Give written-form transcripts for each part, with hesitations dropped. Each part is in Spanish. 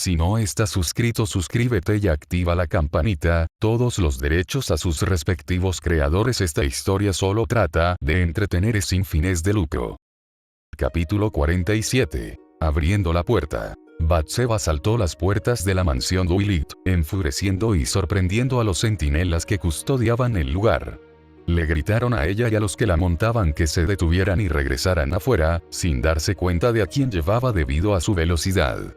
Si no estás suscrito, suscríbete y activa la campanita, todos los derechos a sus respectivos creadores. Esta historia solo trata de entretener sin fines de lucro. Capítulo 47. Abriendo la puerta. Batseba saltó las puertas de la mansión Doilit, enfureciendo y sorprendiendo a los centinelas que custodiaban el lugar. Le gritaron a ella y a los que la montaban que se detuvieran y regresaran afuera, sin darse cuenta de a quién llevaba debido a su velocidad.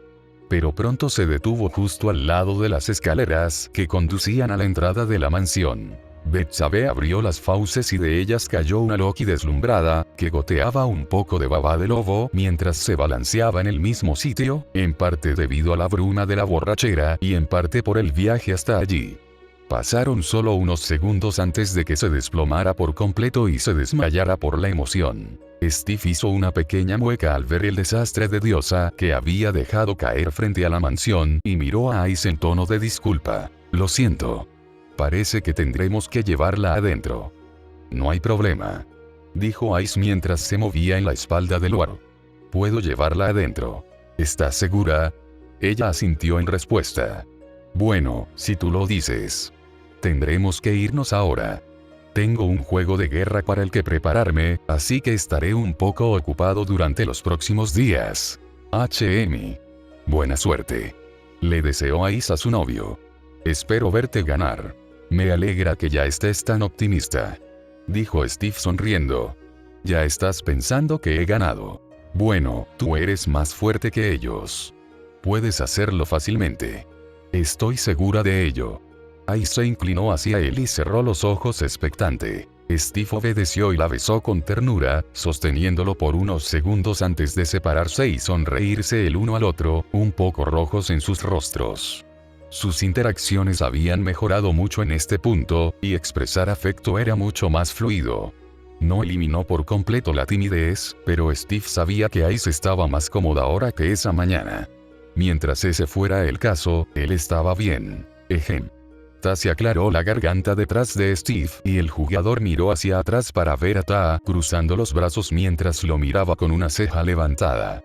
Pero pronto se detuvo justo al lado de las escaleras que conducían a la entrada de la mansión. Betsabe abrió las fauces y de ellas cayó una Loki deslumbrada, que goteaba un poco de baba de lobo mientras se balanceaba en el mismo sitio, en parte debido a la bruma de la borrachera y en parte por el viaje hasta allí. Pasaron solo unos segundos antes de que se desplomara por completo y se desmayara por la emoción. Steve hizo una pequeña mueca al ver el desastre de diosa que había dejado caer frente a la mansión y miró a Ice en tono de disculpa. Lo siento. Parece que tendremos que llevarla adentro. No hay problema, dijo Ice mientras se movía en la espalda de Luar. Puedo llevarla adentro. ¿Estás segura? Ella asintió en respuesta. Bueno, si tú lo dices. Tendremos que irnos ahora. Tengo un juego de guerra para el que prepararme, así que estaré un poco ocupado durante los próximos días. Buena suerte. Le deseó Ice a su novio. Espero verte ganar. Me alegra que ya estés tan optimista, dijo Steve sonriendo. Ya estás pensando que he ganado. Bueno, tú eres más fuerte que ellos. Puedes hacerlo fácilmente. Estoy segura de ello. Ice se inclinó hacia él y cerró los ojos expectante. Steve obedeció y la besó con ternura, sosteniéndolo por unos segundos antes de separarse y sonreírse el uno al otro, un poco rojos en sus rostros. Sus interacciones habían mejorado mucho en este punto, y expresar afecto era mucho más fluido. No eliminó por completo la timidez, pero Steve sabía que Ice estaba más cómoda ahora que esa mañana. Mientras ese fuera el caso, él estaba bien. Se aclaró la garganta detrás de Steve y el jugador miró hacia atrás para ver a Ta cruzando los brazos mientras lo miraba con una ceja levantada.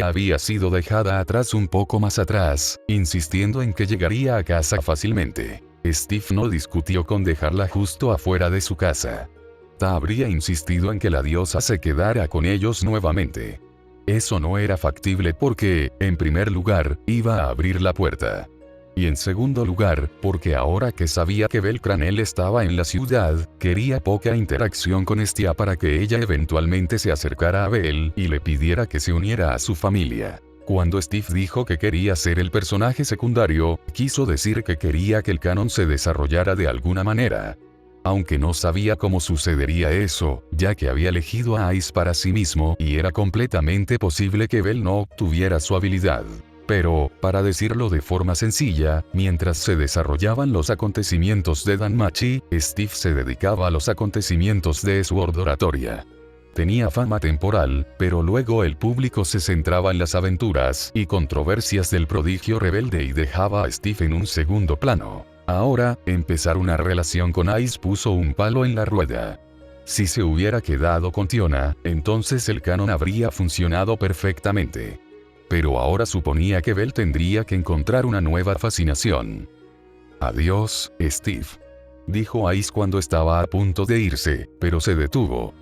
Había sido dejada atrás un poco más atrás, insistiendo en que llegaría a casa fácilmente. Steve no discutió con dejarla justo afuera de su casa. Ta habría insistido en que la diosa se quedara con ellos nuevamente. Eso no era factible porque, en primer lugar, iba a abrir la puerta. Y en segundo lugar, porque ahora que sabía que Belcranel estaba en la ciudad, quería poca interacción con Estia para que ella eventualmente se acercara a Bel y le pidiera que se uniera a su familia. Cuando Steve dijo que quería ser el personaje secundario, quiso decir que quería que el canon se desarrollara de alguna manera. Aunque no sabía cómo sucedería eso, ya que había elegido a Ice para sí mismo y era completamente posible que Bel no obtuviera su habilidad. Pero, para decirlo de forma sencilla, mientras se desarrollaban los acontecimientos de Danmachi, Steve se dedicaba a los acontecimientos de Sword Oratoria. Tenía fama temporal, pero luego el público se centraba en las aventuras y controversias del prodigio rebelde y dejaba a Steve en un segundo plano. Ahora, empezar una relación con Ice puso un palo en la rueda. Si se hubiera quedado con Tiona, entonces el canon habría funcionado perfectamente. Pero ahora suponía que Bel tendría que encontrar una nueva fascinación. Adiós, Steve, dijo Ice cuando estaba a punto de irse, pero se detuvo.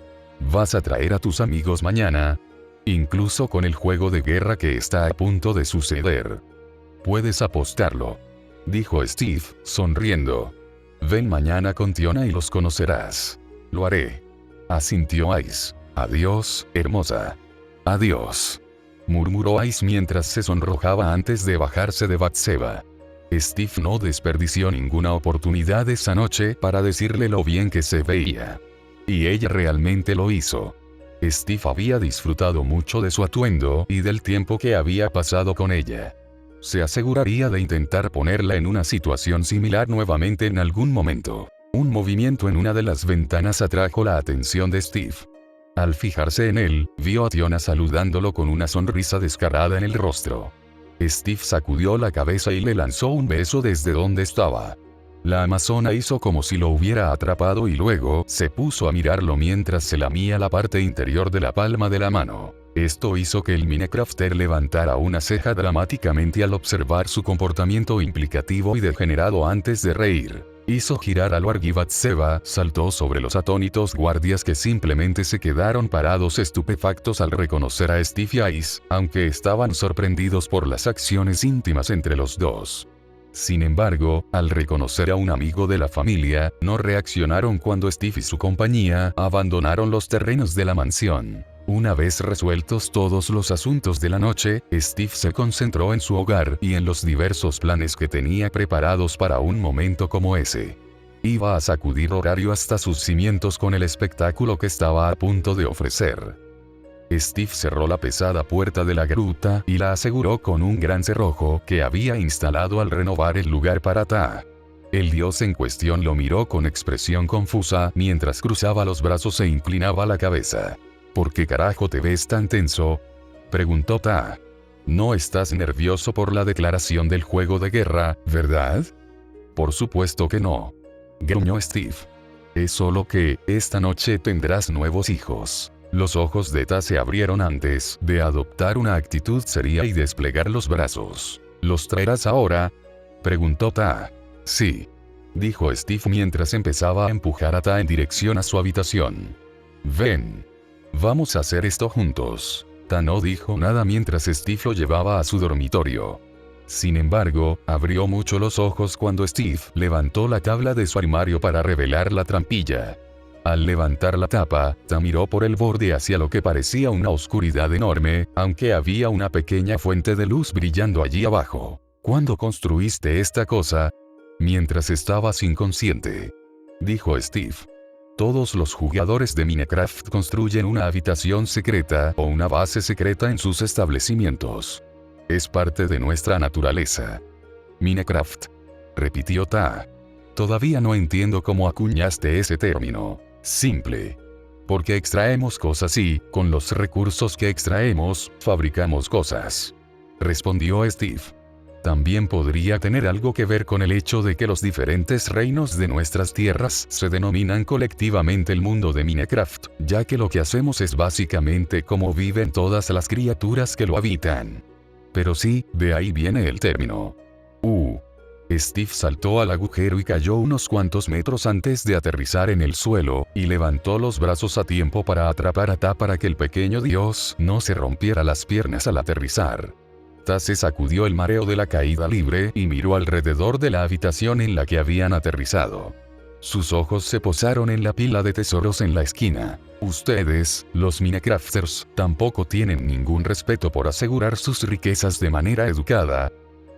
¿Vas a traer a tus amigos mañana? Incluso con el juego de guerra que está a punto de suceder. Puedes apostarlo, dijo Steve, sonriendo. Ven mañana con Tiona y los conocerás. Lo haré, asintió Ice. Adiós, hermosa. Adiós, murmuró Ice mientras se sonrojaba antes de bajarse de Batseba. Steve no desperdició ninguna oportunidad esa noche para decirle lo bien que se veía. Y ella realmente lo hizo. Steve había disfrutado mucho de su atuendo y del tiempo que había pasado con ella. Se aseguraría de intentar ponerla en una situación similar nuevamente en algún momento. Un movimiento en una de las ventanas atrajo la atención de Steve. Al fijarse en él, vio a Tiona saludándolo con una sonrisa descarada en el rostro. Steve sacudió la cabeza y le lanzó un beso desde donde estaba. La amazona hizo como si lo hubiera atrapado y luego se puso a mirarlo mientras se lamía la parte interior de la palma de la mano. Esto hizo que el Minecrafter levantara una ceja dramáticamente al observar su comportamiento implicativo y degenerado antes de reír. Hizo girar a Lord y Batseba, saltó sobre los atónitos guardias que simplemente se quedaron parados estupefactos al reconocer a Steve y Ice, aunque estaban sorprendidos por las acciones íntimas entre los dos. Sin embargo, al reconocer a un amigo de la familia, no reaccionaron cuando Steve y su compañía abandonaron los terrenos de la mansión. Una vez resueltos todos los asuntos de la noche, Steve se concentró en su hogar y en los diversos planes que tenía preparados para un momento como ese. Iba a sacudir Horario hasta sus cimientos con el espectáculo que estaba a punto de ofrecer. Steve cerró la pesada puerta de la gruta y la aseguró con un gran cerrojo que había instalado al renovar el lugar para Ta. El dios en cuestión lo miró con expresión confusa mientras cruzaba los brazos e inclinaba la cabeza. ¿Por qué carajo te ves tan tenso?, preguntó Ta. No estás nervioso por la declaración del juego de guerra, ¿verdad? Por supuesto que no, gruñó Steve. Es solo que, esta noche tendrás nuevos hijos. Los ojos de Ta se abrieron antes de adoptar una actitud seria y desplegar los brazos. ¿Los traerás ahora?, preguntó Ta. Sí, dijo Steve mientras empezaba a empujar a Ta en dirección a su habitación. Ven. Vamos a hacer esto juntos. Ta no dijo nada mientras Steve lo llevaba a su dormitorio. Sin embargo, abrió mucho los ojos cuando Steve levantó la tabla de su armario para revelar la trampilla. Al levantar la tapa, Ta miró por el borde hacia lo que parecía una oscuridad enorme, aunque había una pequeña fuente de luz brillando allí abajo. ¿Cuándo construiste esta cosa? Mientras estabas inconsciente, dijo Steve. Todos los jugadores de Minecraft construyen una habitación secreta o una base secreta en sus establecimientos. Es parte de nuestra naturaleza. Minecraft, repitió Ta. Todavía no entiendo cómo acuñaste ese término. Simple. Porque extraemos cosas y, con los recursos que extraemos, fabricamos cosas, respondió Steve. También podría tener algo que ver con el hecho de que los diferentes reinos de nuestras tierras se denominan colectivamente el mundo de Minecraft, ya que lo que hacemos es básicamente como viven todas las criaturas que lo habitan. Pero sí, de ahí viene el término. Steve saltó al agujero y cayó unos cuantos metros antes de aterrizar en el suelo, y levantó los brazos a tiempo para atrapar a Ta para que el pequeño dios no se rompiera las piernas al aterrizar. Ta se sacudió el mareo de la caída libre y miró alrededor de la habitación en la que habían aterrizado. Sus ojos se posaron en la pila de tesoros en la esquina. Ustedes, los Minecrafters, tampoco tienen ningún respeto por asegurar sus riquezas de manera educada.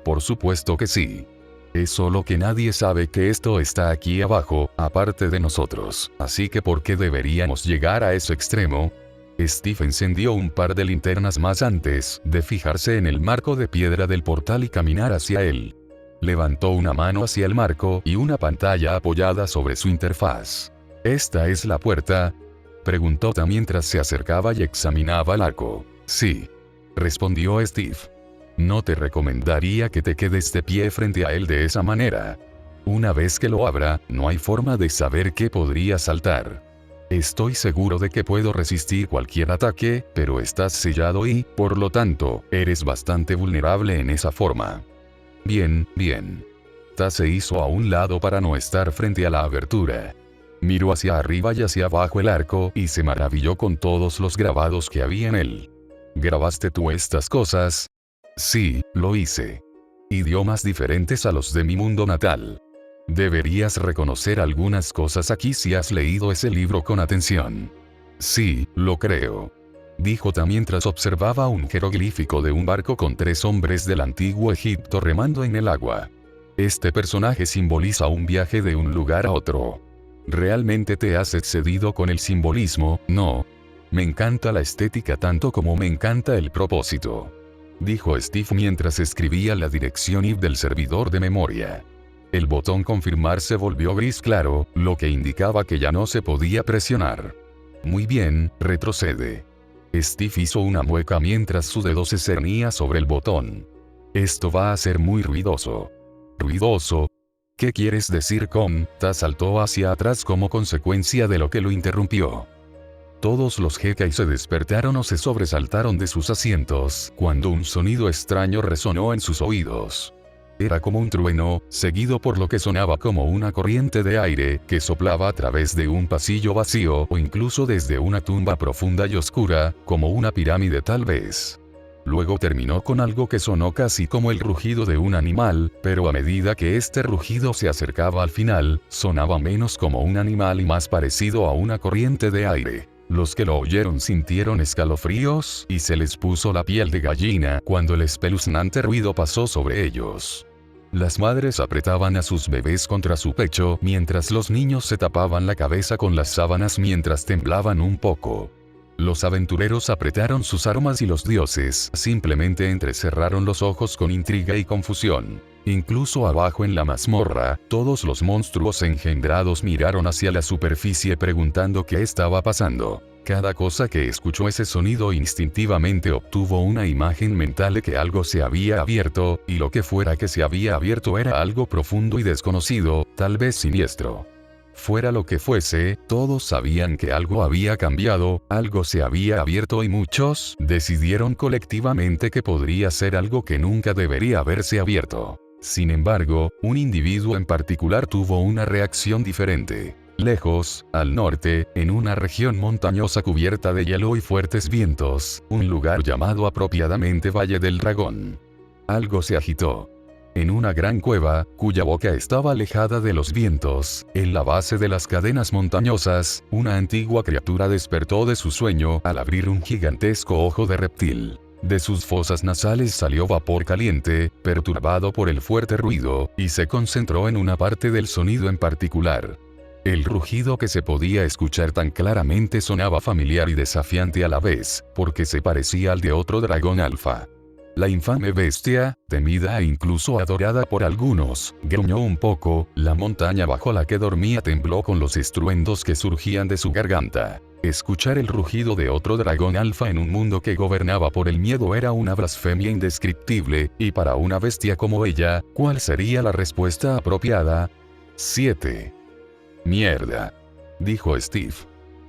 Por supuesto que sí. Es solo que nadie sabe que esto está aquí abajo, aparte de nosotros. Así que ¿por qué deberíamos llegar a ese extremo? Steve encendió un par de linternas más antes de fijarse en el marco de piedra del portal y caminar hacia él. Levantó una mano hacia el marco y una pantalla apoyada sobre su interfaz. ¿Esta es la puerta?, preguntó Ta mientras se acercaba y examinaba el arco. Sí, respondió Steve. No te recomendaría que te quedes de pie frente a él de esa manera. Una vez que lo abra, no hay forma de saber qué podría saltar. Estoy seguro de que puedo resistir cualquier ataque, pero estás sellado y, por lo tanto, eres bastante vulnerable en esa forma. Bien, bien. Ta se hizo a un lado para no estar frente a la abertura. Miró hacia arriba y hacia abajo el arco y se maravilló con todos los grabados que había en él. ¿Grabaste tú estas cosas? Sí, lo hice. Idiomas diferentes a los de mi mundo natal. Deberías reconocer algunas cosas aquí si has leído ese libro con atención. Sí, lo creo, dijo Ta mientras observaba un jeroglífico de un barco con 3 hombres del antiguo Egipto remando en el agua. Este personaje simboliza un viaje de un lugar a otro. Realmente te has excedido con el simbolismo, ¿no? Me encanta la estética tanto como me encanta el propósito, dijo Steve mientras escribía la dirección IP del servidor de memoria. El botón confirmar se volvió gris claro, lo que indicaba que ya no se podía presionar. Muy bien, retrocede. Steve hizo una mueca mientras su dedo se cernía sobre el botón. Esto va a ser muy ruidoso. ¿Ruidoso? ¿Qué quieres decir con? Ta saltó hacia atrás como consecuencia de lo que lo interrumpió. Todos los Hekai se despertaron o se sobresaltaron de sus asientos cuando un sonido extraño resonó en sus oídos. Era como un trueno, seguido por lo que sonaba como una corriente de aire que soplaba a través de un pasillo vacío o incluso desde una tumba profunda y oscura, como una pirámide tal vez. Luego terminó con algo que sonó casi como el rugido de un animal, pero a medida que este rugido se acercaba al final, sonaba menos como un animal y más parecido a una corriente de aire. Los que lo oyeron sintieron escalofríos y se les puso la piel de gallina cuando el espeluznante ruido pasó sobre ellos. Las madres apretaban a sus bebés contra su pecho mientras los niños se tapaban la cabeza con las sábanas mientras temblaban un poco. Los aventureros apretaron sus armas y los dioses simplemente entrecerraron los ojos con intriga y confusión. Incluso abajo en la mazmorra, todos los monstruos engendrados miraron hacia la superficie preguntando qué estaba pasando. Cada cosa que escuchó ese sonido instintivamente obtuvo una imagen mental de que algo se había abierto, y lo que fuera que se había abierto era algo profundo y desconocido, tal vez siniestro. Fuera lo que fuese, todos sabían que algo había cambiado, algo se había abierto y muchos decidieron colectivamente que podría ser algo que nunca debería haberse abierto. Sin embargo, un individuo en particular tuvo una reacción diferente. Lejos, al norte, en una región montañosa cubierta de hielo y fuertes vientos, un lugar llamado apropiadamente Valle del Dragón. Algo se agitó. En una gran cueva, cuya boca estaba alejada de los vientos, en la base de las cadenas montañosas, una antigua criatura despertó de su sueño al abrir un gigantesco ojo de reptil. De sus fosas nasales salió vapor caliente, perturbado por el fuerte ruido, y se concentró en una parte del sonido en particular. El rugido que se podía escuchar tan claramente sonaba familiar y desafiante a la vez, porque se parecía al de otro dragón alfa. La infame bestia, temida e incluso adorada por algunos, gruñó un poco, la montaña bajo la que dormía tembló con los estruendos que surgían de su garganta. Escuchar el rugido de otro dragón alfa en un mundo que gobernaba por el miedo era una blasfemia indescriptible, y para una bestia como ella, ¿cuál sería la respuesta apropiada? 7. Mierda, dijo Steve.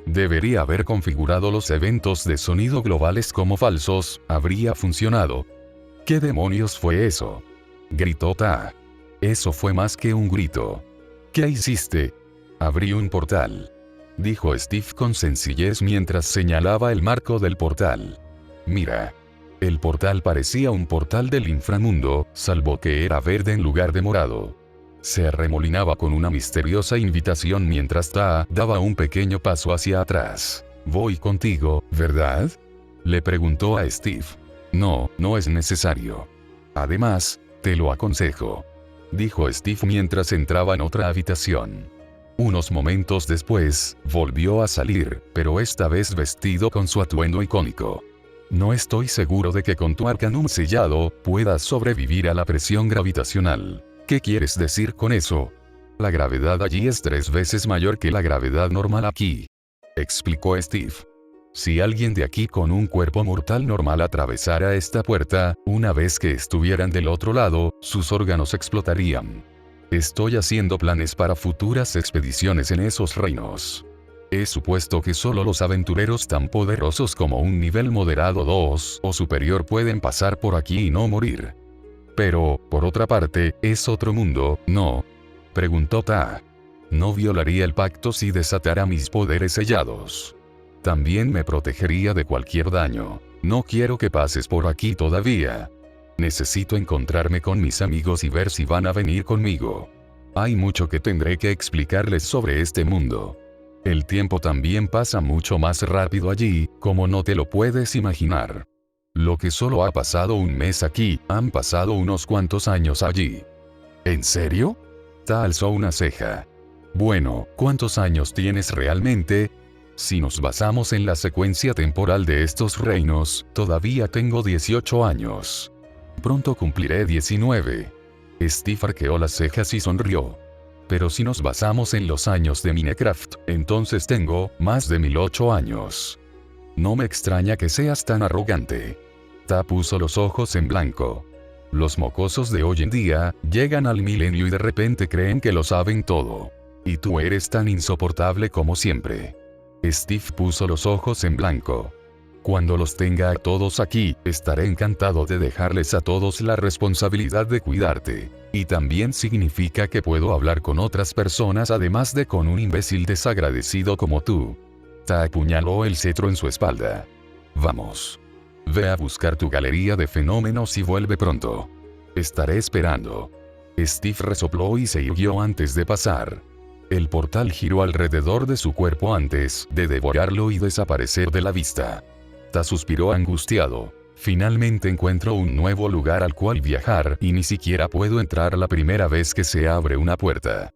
Debería haber configurado los eventos de sonido globales como falsos, habría funcionado. ¿Qué demonios fue eso? Gritó Ta. Eso fue más que un grito. ¿Qué hiciste? Abrí un portal, dijo Steve con sencillez mientras señalaba el marco del portal. Mira. El portal parecía un portal del inframundo, salvo que era verde en lugar de morado. Se arremolinaba con una misteriosa invitación mientras Ta daba un pequeño paso hacia atrás. «Voy contigo, ¿verdad?», le preguntó a Steve. «No, no es necesario. Además, te lo aconsejo», dijo Steve mientras entraba en otra habitación. Unos momentos después, volvió a salir, pero esta vez vestido con su atuendo icónico. «No estoy seguro de que con tu arcanum sellado, puedas sobrevivir a la presión gravitacional». ¿Qué quieres decir con eso? La gravedad allí es 3 veces mayor que la gravedad normal aquí, explicó Steve. Si alguien de aquí con un cuerpo mortal normal atravesara esta puerta, una vez que estuvieran del otro lado, sus órganos explotarían. Estoy haciendo planes para futuras expediciones en esos reinos. He supuesto que solo los aventureros tan poderosos como un nivel moderado 2 o superior pueden pasar por aquí y no morir. Pero, por otra parte, ¿es otro mundo, no?, preguntó Ta. No violaría el pacto si desatara mis poderes sellados. También me protegería de cualquier daño. No quiero que pases por aquí todavía. Necesito encontrarme con mis amigos y ver si van a venir conmigo. Hay mucho que tendré que explicarles sobre este mundo. El tiempo también pasa mucho más rápido allí, como no te lo puedes imaginar. Lo que solo ha pasado un mes aquí, han pasado unos cuantos años allí. ¿En serio? Ta alzó una ceja. Bueno, ¿cuántos años tienes realmente? Si nos basamos en la secuencia temporal de estos reinos, todavía tengo 18 años. Pronto cumpliré 19. Steve arqueó las cejas y sonrió. Pero si nos basamos en los años de Minecraft, entonces tengo más de 1008 años. No me extraña que seas tan arrogante. Ta puso los ojos en blanco. Los mocosos de hoy en día, llegan al milenio y de repente creen que lo saben todo. Y tú eres tan insoportable como siempre. Steve puso los ojos en blanco. Cuando los tenga a todos aquí, estaré encantado de dejarles a todos la responsabilidad de cuidarte. Y también significa que puedo hablar con otras personas además de con un imbécil desagradecido como tú. Ta apuñaló el cetro en su espalda. Vamos. Ve a buscar tu galería de fenómenos y vuelve pronto. Estaré esperando. Steve resopló y se irguió antes de pasar. El portal giró alrededor de su cuerpo antes de devorarlo y desaparecer de la vista. Ta suspiró angustiado. Finalmente encuentro un nuevo lugar al cual viajar y ni siquiera puedo entrar la primera vez que se abre una puerta.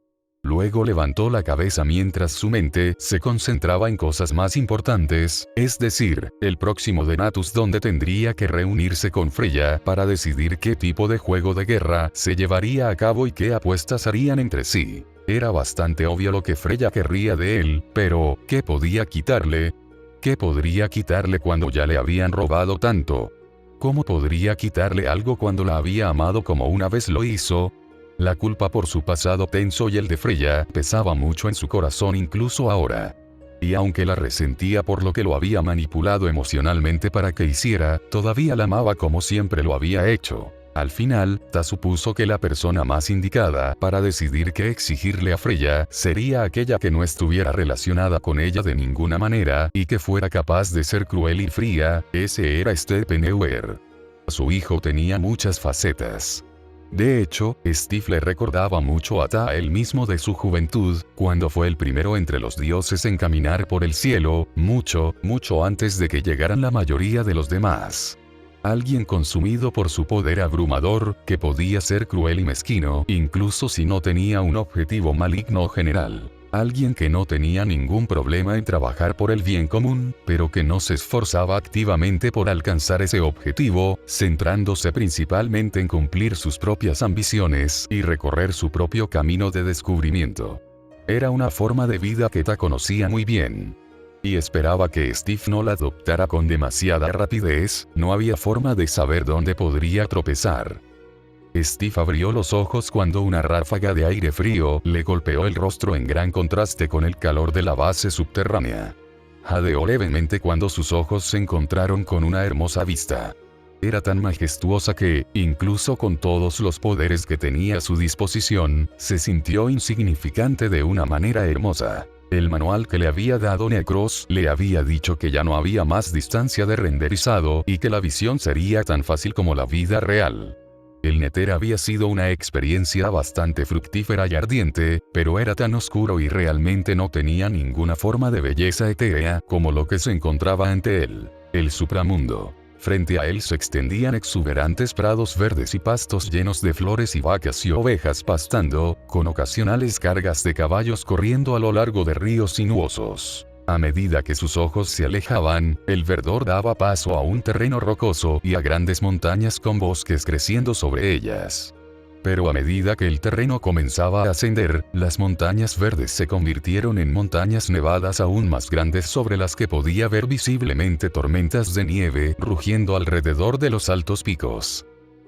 Luego levantó la cabeza mientras su mente se concentraba en cosas más importantes, es decir, el próximo Denatus donde tendría que reunirse con Freya para decidir qué tipo de juego de guerra se llevaría a cabo y qué apuestas harían entre sí. Era bastante obvio lo que Freya querría de él, pero, ¿qué podía quitarle? ¿Qué podría quitarle cuando ya le habían robado tanto? ¿Cómo podría quitarle algo cuando la había amado como una vez lo hizo? La culpa por su pasado tenso y el de Freya pesaba mucho en su corazón incluso ahora. Y aunque la resentía por lo que lo había manipulado emocionalmente para que hiciera, todavía la amaba como siempre lo había hecho. Al final, Ta supuso que la persona más indicada para decidir qué exigirle a Freya sería aquella que no estuviera relacionada con ella de ninguna manera y que fuera capaz de ser cruel y fría. Ese era Steppenwolf. Su hijo tenía muchas facetas. De hecho, Steve le recordaba mucho a Ta él mismo de su juventud, cuando fue el primero entre los dioses en caminar por el cielo, mucho antes de que llegaran la mayoría de los demás. Alguien consumido por su poder abrumador, que podía ser cruel y mezquino, incluso si no tenía un objetivo maligno general. Alguien que no tenía ningún problema en trabajar por el bien común, pero que no se esforzaba activamente por alcanzar ese objetivo, centrándose principalmente en cumplir sus propias ambiciones y recorrer su propio camino de descubrimiento. Era una forma de vida que Ta conocía muy bien. Y esperaba que Steve no la adoptara con demasiada rapidez, no había forma de saber dónde podría tropezar. Steve abrió los ojos cuando una ráfaga de aire frío le golpeó el rostro en gran contraste con el calor de la base subterránea. Jadeó levemente cuando sus ojos se encontraron con una hermosa vista. Era tan majestuosa que, incluso con todos los poderes que tenía a su disposición, se sintió insignificante de una manera hermosa. El manual que le había dado Necros le había dicho que ya no había más distancia de renderizado y que la visión sería tan fácil como la vida real. El Nether había sido una experiencia bastante fructífera y ardiente, pero era tan oscuro y realmente no tenía ninguna forma de belleza etérea como lo que se encontraba ante él, el supramundo. Frente a él se extendían exuberantes prados verdes y pastos llenos de flores y vacas y ovejas pastando, con ocasionales cargas de caballos corriendo a lo largo de ríos sinuosos. A medida que sus ojos se alejaban, el verdor daba paso a un terreno rocoso y a grandes montañas con bosques creciendo sobre ellas. Pero a medida que el terreno comenzaba a ascender, las montañas verdes se convirtieron en montañas nevadas aún más grandes sobre las que podía ver visiblemente tormentas de nieve rugiendo alrededor de los altos picos.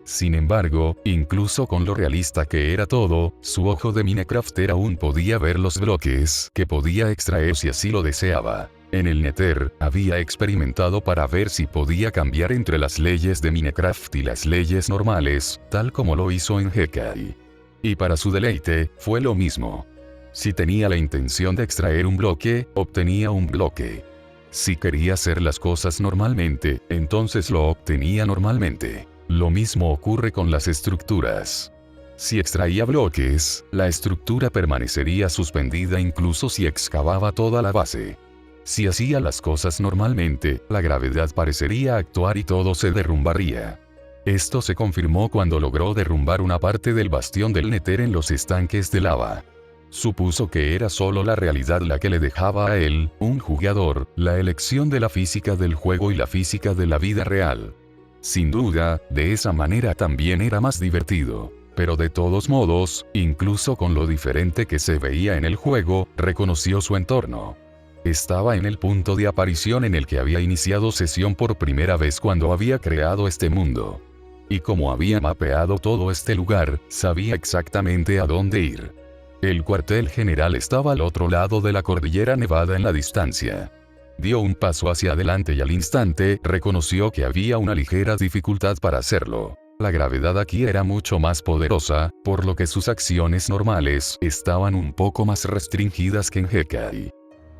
Sin embargo, incluso con lo realista que era todo, su ojo de Minecrafter aún podía ver los bloques que podía extraer si así lo deseaba. En el Nether, había experimentado para ver si podía cambiar entre las leyes de Minecraft y las leyes normales, tal como lo hizo en Hekai. Y para su deleite, fue lo mismo. Si tenía la intención de extraer un bloque, obtenía un bloque. Si quería hacer las cosas normalmente, entonces lo obtenía normalmente. Lo mismo ocurre con las estructuras. Si extraía bloques, la estructura permanecería suspendida incluso si excavaba toda la base. Si hacía las cosas normalmente, la gravedad parecería actuar y todo se derrumbaría. Esto se confirmó cuando logró derrumbar una parte del bastión del Nether en los estanques de lava. Supuso que era solo la realidad la que le dejaba a él, un jugador, la elección de la física del juego y la física de la vida real. Sin duda, de esa manera también era más divertido. Pero de todos modos, incluso con lo diferente que se veía en el juego, reconoció su entorno. Estaba en el punto de aparición en el que había iniciado sesión por primera vez cuando había creado este mundo. Y como había mapeado todo este lugar, sabía exactamente a dónde ir. El cuartel general estaba al otro lado de la cordillera Nevada en la distancia. Dio un paso hacia adelante y al instante reconoció que había una ligera dificultad para hacerlo. La gravedad aquí era mucho más poderosa, por lo que sus acciones normales estaban un poco más restringidas que en Hekai.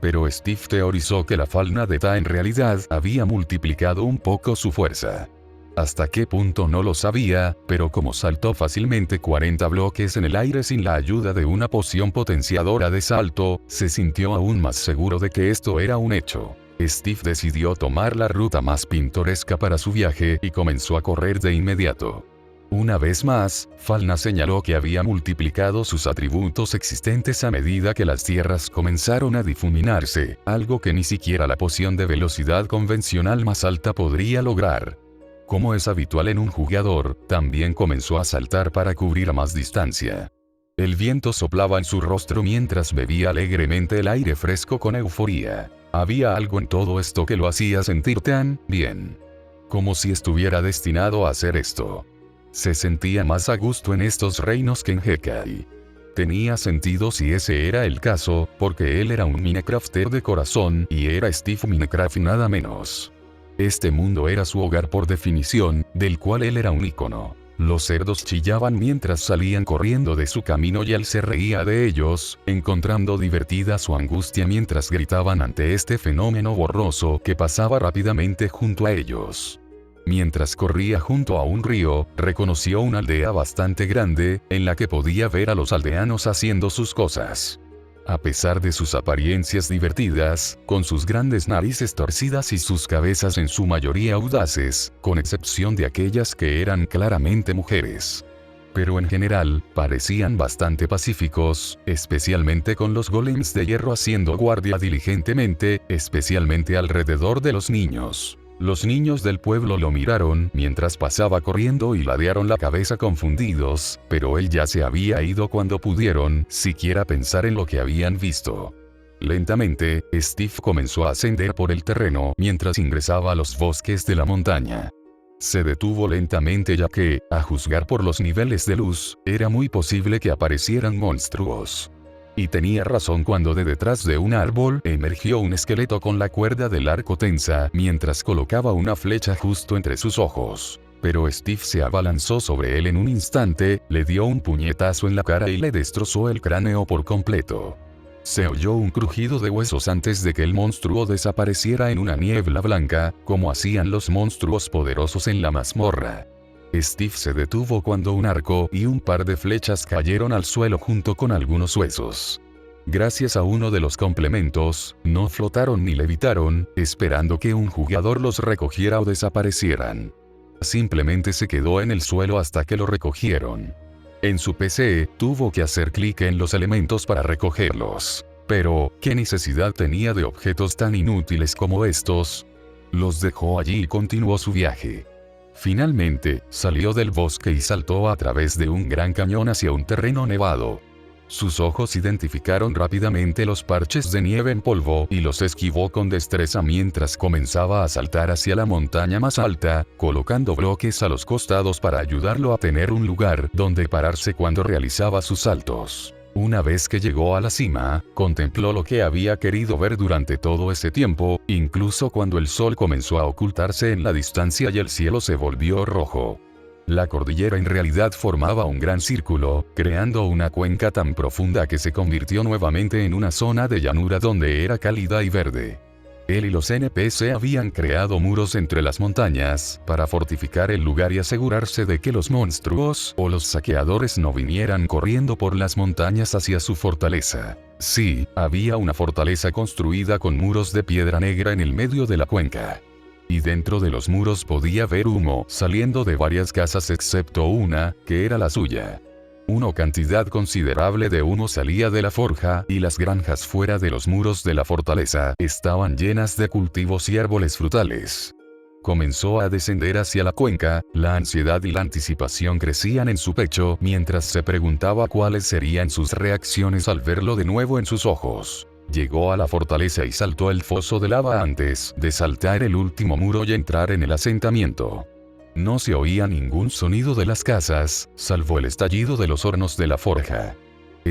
Pero Steve teorizó que la falna de Ta en realidad había multiplicado un poco su fuerza. Hasta qué punto no lo sabía, pero como saltó fácilmente 40 bloques en el aire sin la ayuda de una poción potenciadora de salto, se sintió aún más seguro de que esto era un hecho. Steve decidió tomar la ruta más pintoresca para su viaje y comenzó a correr de inmediato. Una vez más, Falna señaló que había multiplicado sus atributos existentes a medida que las tierras comenzaron a difuminarse, algo que ni siquiera la poción de velocidad convencional más alta podría lograr. Como es habitual en un jugador, también comenzó a saltar para cubrir a más distancia. El viento soplaba en su rostro mientras bebía alegremente el aire fresco con euforía. Había algo en todo esto que lo hacía sentir tan bien. Como si estuviera destinado a hacer esto. Se sentía más a gusto en estos reinos que en Hekai. Tenía sentido si ese era el caso, porque él era un Minecrafter de corazón y era Steve Minecraft nada menos. Este mundo era su hogar por definición, del cual él era un ícono. Los cerdos chillaban mientras salían corriendo de su camino y él se reía de ellos, encontrando divertida su angustia mientras gritaban ante este fenómeno borroso que pasaba rápidamente junto a ellos. Mientras corría junto a un río, reconoció una aldea bastante grande, en la que podía ver a los aldeanos haciendo sus cosas. A pesar de sus apariencias divertidas, con sus grandes narices torcidas y sus cabezas en su mayoría audaces, con excepción de aquellas que eran claramente mujeres. Pero en general, parecían bastante pacíficos, especialmente con los golems de hierro haciendo guardia diligentemente, especialmente alrededor de los niños. Los niños del pueblo lo miraron mientras pasaba corriendo y ladearon la cabeza confundidos, pero él ya se había ido cuando pudieron siquiera pensar en lo que habían visto. Lentamente, Steve comenzó a ascender por el terreno mientras ingresaba a los bosques de la montaña. Se detuvo lentamente ya que, a juzgar por los niveles de luz, era muy posible que aparecieran monstruos. Y tenía razón cuando de detrás de un árbol emergió un esqueleto con la cuerda del arco tensa mientras colocaba una flecha justo entre sus ojos. Pero Steve se abalanzó sobre él en un instante, le dio un puñetazo en la cara y le destrozó el cráneo por completo. Se oyó un crujido de huesos antes de que el monstruo desapareciera en una niebla blanca, como hacían los monstruos poderosos en la mazmorra. Steve se detuvo cuando un arco y un par de flechas cayeron al suelo junto con algunos huesos. Gracias a uno de los complementos, no flotaron ni levitaron, esperando que un jugador los recogiera o desaparecieran. Simplemente se quedó en el suelo hasta que lo recogieron. En su PC, tuvo que hacer clic en los elementos para recogerlos. Pero, ¿qué necesidad tenía de objetos tan inútiles como estos? Los dejó allí y continuó su viaje. Finalmente, salió del bosque y saltó a través de un gran cañón hacia un terreno nevado. Sus ojos identificaron rápidamente los parches de nieve en polvo y los esquivó con destreza mientras comenzaba a saltar hacia la montaña más alta, colocando bloques a los costados para ayudarlo a tener un lugar donde pararse cuando realizaba sus saltos. Una vez que llegó a la cima, contempló lo que había querido ver durante todo ese tiempo, incluso cuando el sol comenzó a ocultarse en la distancia y el cielo se volvió rojo. La cordillera en realidad formaba un gran círculo, creando una cuenca tan profunda que se convirtió nuevamente en una zona de llanura donde era cálida y verde. Él y los NPC habían creado muros entre las montañas, para fortificar el lugar y asegurarse de que los monstruos o los saqueadores no vinieran corriendo por las montañas hacia su fortaleza. Sí, había una fortaleza construida con muros de piedra negra en el medio de la cuenca. Y dentro de los muros podía ver humo saliendo de varias casas excepto una, que era la suya. Una cantidad considerable de humo salía de la forja y las granjas fuera de los muros de la fortaleza estaban llenas de cultivos y árboles frutales. Comenzó a descender hacia la cuenca, la ansiedad y la anticipación crecían en su pecho mientras se preguntaba cuáles serían sus reacciones al verlo de nuevo en sus ojos. Llegó a la fortaleza y saltó el foso de lava antes de saltar el último muro y entrar en el asentamiento. No se oía ningún sonido de las casas, salvo el estallido de los hornos de la forja.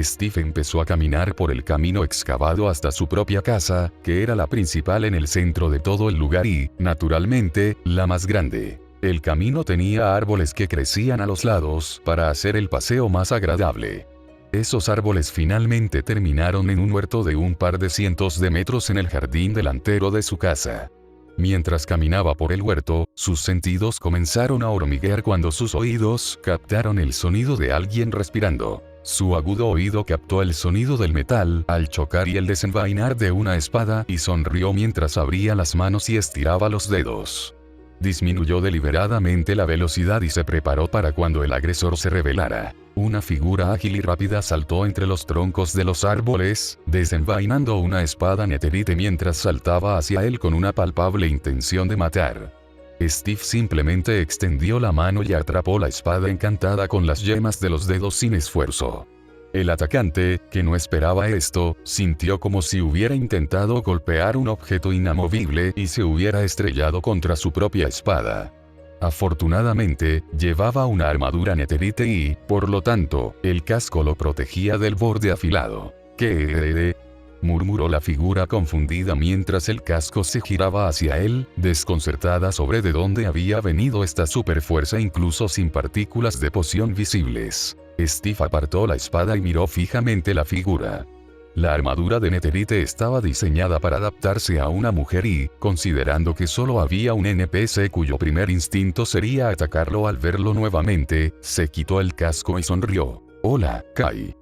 Steve empezó a caminar por el camino excavado hasta su propia casa, que era la principal en el centro de todo el lugar y, naturalmente, la más grande. El camino tenía árboles que crecían a los lados para hacer el paseo más agradable. Esos árboles finalmente terminaron en un huerto de un par de cientos de metros en el jardín delantero de su casa. Mientras caminaba por el huerto, sus sentidos comenzaron a hormiguear cuando sus oídos captaron el sonido de alguien respirando. Su agudo oído captó el sonido del metal al chocar y el desenvainar de una espada y sonrió mientras abría las manos y estiraba los dedos. Disminuyó deliberadamente la velocidad y se preparó para cuando el agresor se revelara. Una figura ágil y rápida saltó entre los troncos de los árboles, desenvainando una espada netherite mientras saltaba hacia él con una palpable intención de matar. Steve simplemente extendió la mano y atrapó la espada encantada con las yemas de los dedos sin esfuerzo. El atacante, que no esperaba esto, sintió como si hubiera intentado golpear un objeto inamovible y se hubiera estrellado contra su propia espada. Afortunadamente, llevaba una armadura netherite y, por lo tanto, el casco lo protegía del borde afilado. ¿Qué? Murmuró la figura confundida mientras el casco se giraba hacia él, desconcertada sobre de dónde había venido esta superfuerza incluso sin partículas de poción visibles. Steve apartó la espada y miró fijamente la figura. La armadura de netherite estaba diseñada para adaptarse a una mujer y, considerando que solo había un NPC cuyo primer instinto sería atacarlo al verlo nuevamente, se quitó el casco y sonrió. «Hola, Kai».